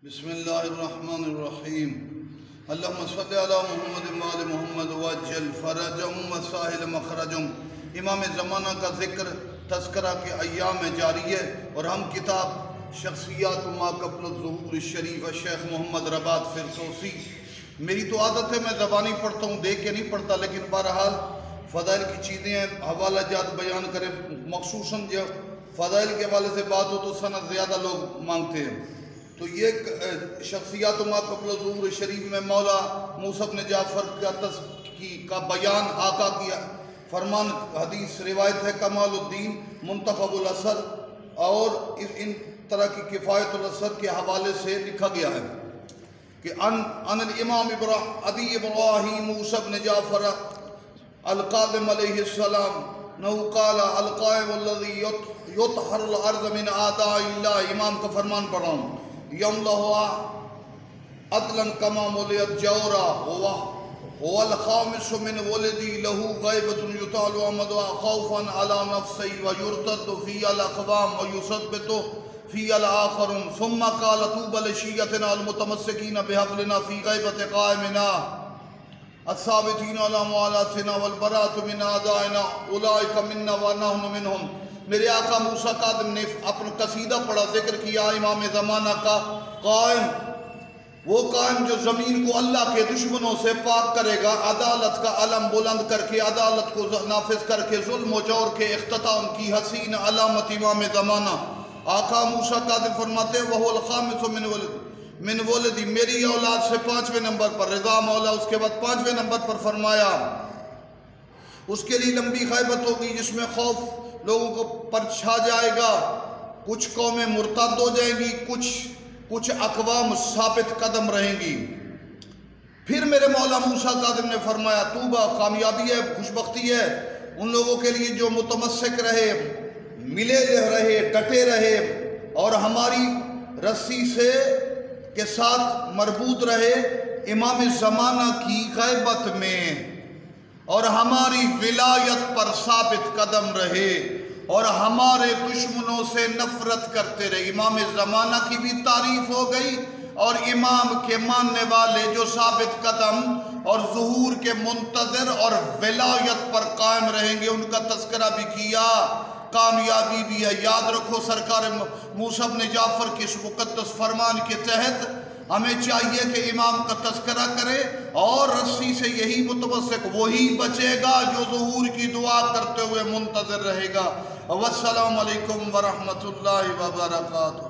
بسم اللہ الرحمن الرحیم اللہم صلی علی محمد وآل محمد وجل فرجم وساہل مخرجم۔ امام زمانہ کا ذکر تذکرہ کے ایام جاری ہے اور ہم کتاب شخصیات ما قبل الظہور الشریف شیخ محمد رباط فردوسی، میری تو عادت ہے میں زبانی پڑھتا ہوں، دیکھ کے نہیں پڑھتا، لیکن بہرحال فضائل کی چیزیں ہیں، حوالہ جات بیان کرے، مخصوصاً جو فضائل کے حوالے سے بات ہو تو سند زیادہ لوگ مانگتے ہیں۔ تو یہ شخصیات ما قبل الظہور شریف میں مولا موسیٰ بن جعفر کا بیان، آقا کی فرمان حدیث روایت ہے کمال الدین منتخب الاثر اور ان طرح کی کفایت الاثر کے حوالے سے لکھا گیا ہے کہ ان الامام ابی ابراہیم موسیٰ بن جعفر القادم علیہ السلام نو قال القائم الذی یطہر الارض من اعداء اللہ، امام کا فرمان پڑھ رہا ہوں، یملہ عدلاً کما ملیت جورا هو الخامس من ولدی له غیبت یطال عمدہ خوفا علی نفسی ویرتد فی الاقوام ویثبت فی الآخرون ثم قال طوبى لشیعتنا المتمسکین بحبلنا فی غیبت قائمنا الثابتین علی موالاتنا والبراءۃ من اعدائنا اولئک منا ونحن منہم۔ میرے آقا موسیٰ قادم نے اپنا قصیدہ پڑھا، ذکر کیا امام زمانہ کا قائم، وہ قائم جو زمین کو اللہ کے دشمنوں سے پاک کرے گا، عدالت کا علم بلند کر کے، عدالت کو نافذ کر کے، ظلم و جور کے اختتام کی حسین علامت امام زمانہ آقا موسیٰ قادم فرماتے ہیں وَهُوَ الْخَامِسُ من ولدی، میری اولاد سے 5ویں نمبر پر، رضا مولا اس کے بعد 5ویں نمبر پر فرمایا اس کے لیے لمبی غیبت ہوگی جس میں خوف لوگوں کو پر چھا جائے گا، کچھ قومیں مرتد ہو جائیں گی، کچھ اقوام ثابت قدم رہیں گی۔ پھر میرے مولا موسیٰ قادم نے فرمایا توبہ، کامیابی ہے، خوشبختی ہے ان لوگوں کے لیے جو متمسک رہے، ملے رہے، ڈٹے رہے اور ہماری رسی سے کے ساتھ مربوط رہے امام زمانہ کی غیبت میں اور ہماری ولایت پر ثابت قدم رہے اور ہمارے دشمنوں سے نفرت کرتے رہے۔ امام زمانہ کی بھی تعریف ہو گئی اور امام کے ماننے والے جو ثابت قدم اور ظہور کے منتظر اور ولایت پر قائم رہیں گے ان کا تذکرہ بھی کیا، کامیابی بھی ہے۔ یاد رکھو سرکار موسیٰ بن جعفر کے اس مقدس فرمان کے تحت ہمیں چاہیے کہ امام کا تذکرہ کرے اور رسی سے یہی متمسک، وہی بچے گا جو ظہور کی دعا کرتے ہوئے منتظر رہے گا۔ والسلام علیکم ورحمۃ اللہ وبرکاتہ۔